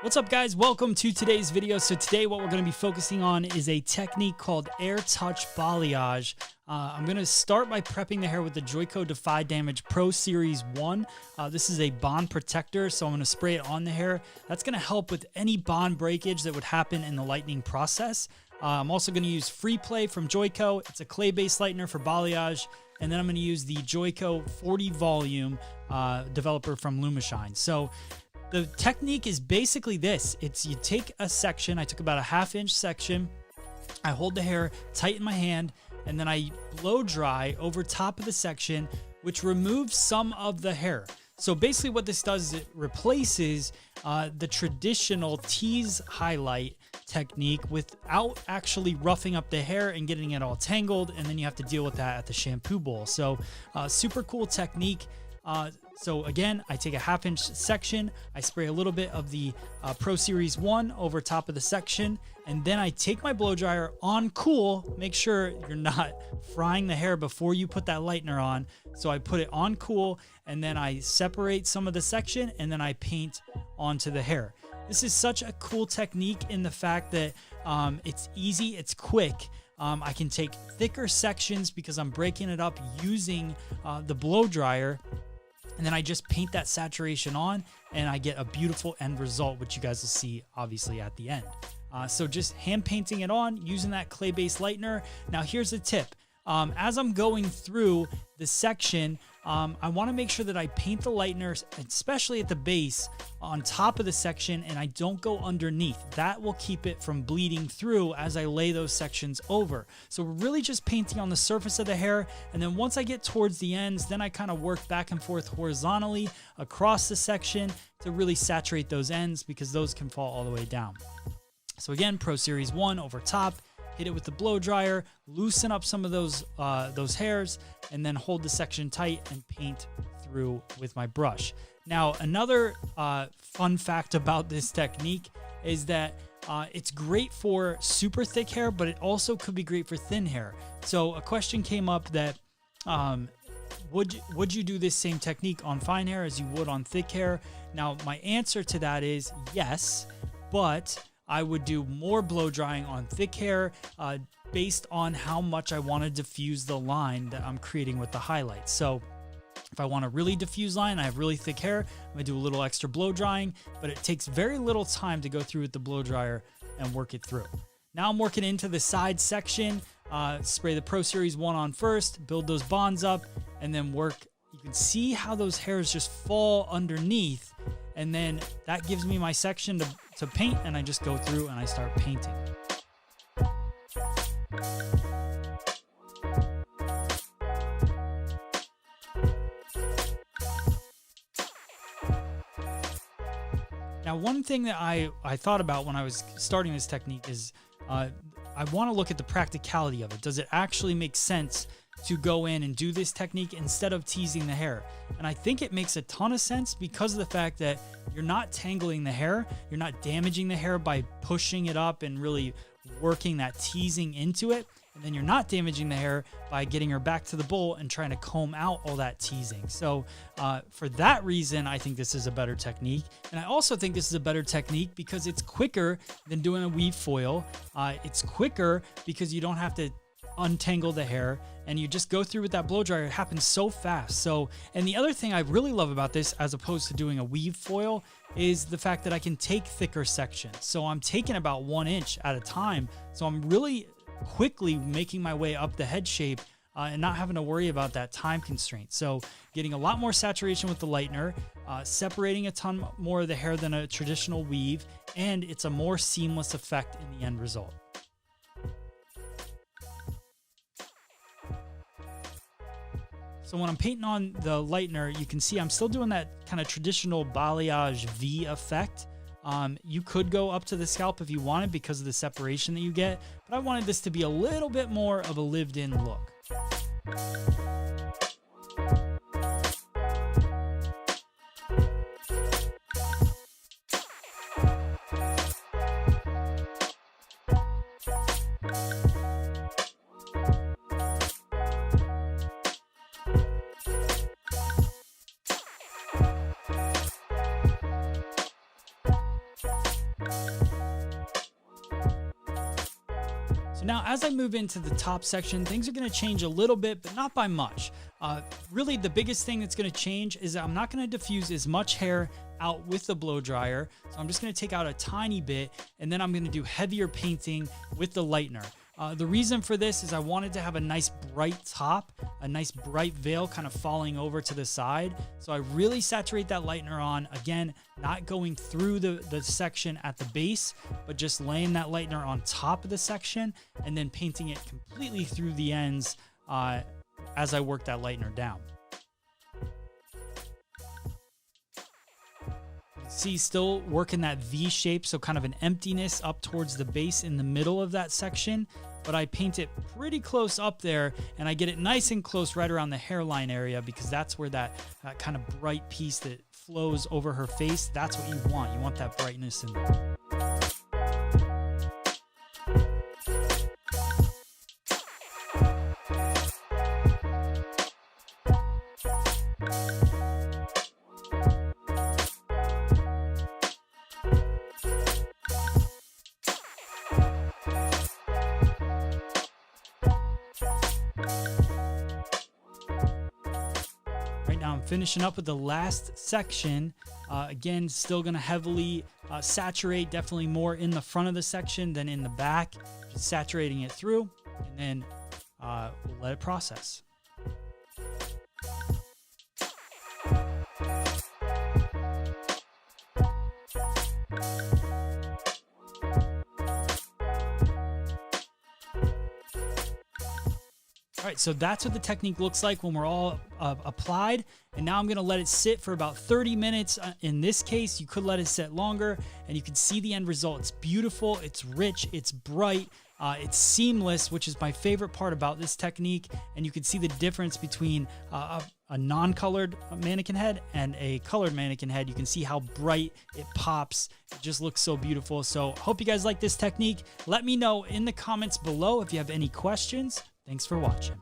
What's up, guys? Welcome to today's video. So today what we're going to be focusing on is a technique called air touch balayage. I'm going to start by prepping the hair with the Joico Defy Damage Pro Series 1. This is a bond protector, so I'm going to spray it on the hair. That's going to help with any bond breakage that would happen in the lightening process. I'm also going to use Free Play from Joico. It's a clay-based lightener for balayage. And then I'm going to use the Joico 40 volume developer from Lumishine. So the technique is basically this. It's you take a section. I took about a 1/2 inch section. I hold the hair tight in my hand, and then I blow dry over top of the section, which removes some of the hair. So basically what this does is it replaces the traditional tease highlight technique without actually roughing up the hair and getting it all tangled, and then you have to deal with that at the shampoo bowl. So super cool technique. So again, I take a 1/2 inch section, I spray a little bit of the Pro Series 1 over top of the section, and then I take my blow dryer on cool. Make sure you're not frying the hair before you put that lightener on. So I put it on cool, and then I separate some of the section, and then I paint onto the hair. This is such a cool technique in the fact that it's easy, it's quick. I can take thicker sections because I'm breaking it up using the blow dryer. And then I just paint that saturation on, and I get a beautiful end result, which you guys will see obviously at the end. So just hand painting it on using that clay-based lightener. Now here's a tip. As I'm going through the section, I want to make sure that I paint the lightener, especially at the base, on top of the section, and I don't go underneath. That will keep it from bleeding through as I lay those sections over. So we're really just painting on the surface of the hair, and then once I get towards the ends, then I kind of work back and forth horizontally across the section to really saturate those ends, because those can fall all the way down. So again, Pro Series 1 over top. Hit it with the blow dryer, loosen up some of those hairs, and then hold the section tight and paint through with my brush. Now, another fun fact about this technique is that it's great for super thick hair, but it also could be great for thin hair. So a question came up that would you do this same technique on fine hair as you would on thick hair? Now, my answer to that is yes, but I would do more blow drying on thick hair based on how much I want to diffuse the line that I'm creating with the highlights. So if I want a really diffuse line, I have really thick hair, I'm going to do a little extra blow drying, but it takes very little time to go through with the blow dryer and work it through. Now I'm working into the side section, spray the Pro Series 1 on first, build those bonds up, and then work. You can see how those hairs just fall underneath, and then that gives me my section to paint, and I just go through and I start painting. Now, one thing that I thought about when I was starting this technique is I want to look at the practicality of it. Does it actually make sense to go in and do this technique instead of teasing the hair? And I think it makes a ton of sense because of the fact that you're not tangling the hair, you're not damaging the hair by pushing it up and really working that teasing into it, and then you're not damaging the hair by getting her back to the bowl and trying to comb out all that teasing. So for that reason, I think this is a better technique. And I also think this is a better technique because it's quicker than doing a weave foil. It's quicker because you don't have to untangle the hair, and you just go through with that blow dryer. It happens so fast. So, and the other thing I really love about this, as opposed to doing a weave foil, is the fact that I can take thicker sections. So I'm taking about 1 inch at a time. So I'm really quickly making my way up the head shape and not having to worry about that time constraint. So getting a lot more saturation with the lightener, separating a ton more of the hair than a traditional weave, and it's a more seamless effect in the end result. So when I'm painting on the lightener, you can see I'm still doing that kind of traditional balayage V effect. You could go up to the scalp if you wanted because of the separation that you get, but I wanted this to be a little bit more of a lived-in look. So now as I move into the top section, things are going to change a little bit, but not by much. Really, the biggest thing that's going to change is that I'm not going to diffuse as much hair out with the blow dryer. So I'm just going to take out a tiny bit, and then I'm going to do heavier painting with the lightener. The reason for this is I wanted to have a nice bright top, a nice bright veil kind of falling over to the side. So I really saturate that lightener on, again, not going through the section at the base, but just laying that lightener on top of the section and then painting it completely through the ends as I work that lightener down. See, still working that V shape, so kind of an emptiness up towards the base in the middle of that section, but I paint it pretty close up there, and I get it nice and close right around the hairline area, because that's where that kind of bright piece that flows over her face, that's what you want. You want that brightness in there. Now I'm finishing up with the last section. Again, still going to heavily saturate, definitely more in the front of the section than in the back. Just saturating it through, and then we'll let it process. All right, so that's what the technique looks like when we're all applied. And now I'm gonna let it sit for about 30 minutes. In this case, you could let it sit longer, and you can see the end result. It's beautiful, it's rich, it's bright, it's seamless, which is my favorite part about this technique. And you can see the difference between a non-colored mannequin head and a colored mannequin head. You can see how bright it pops. It just looks so beautiful. So hope you guys like this technique. Let me know in the comments below if you have any questions. Thanks for watching.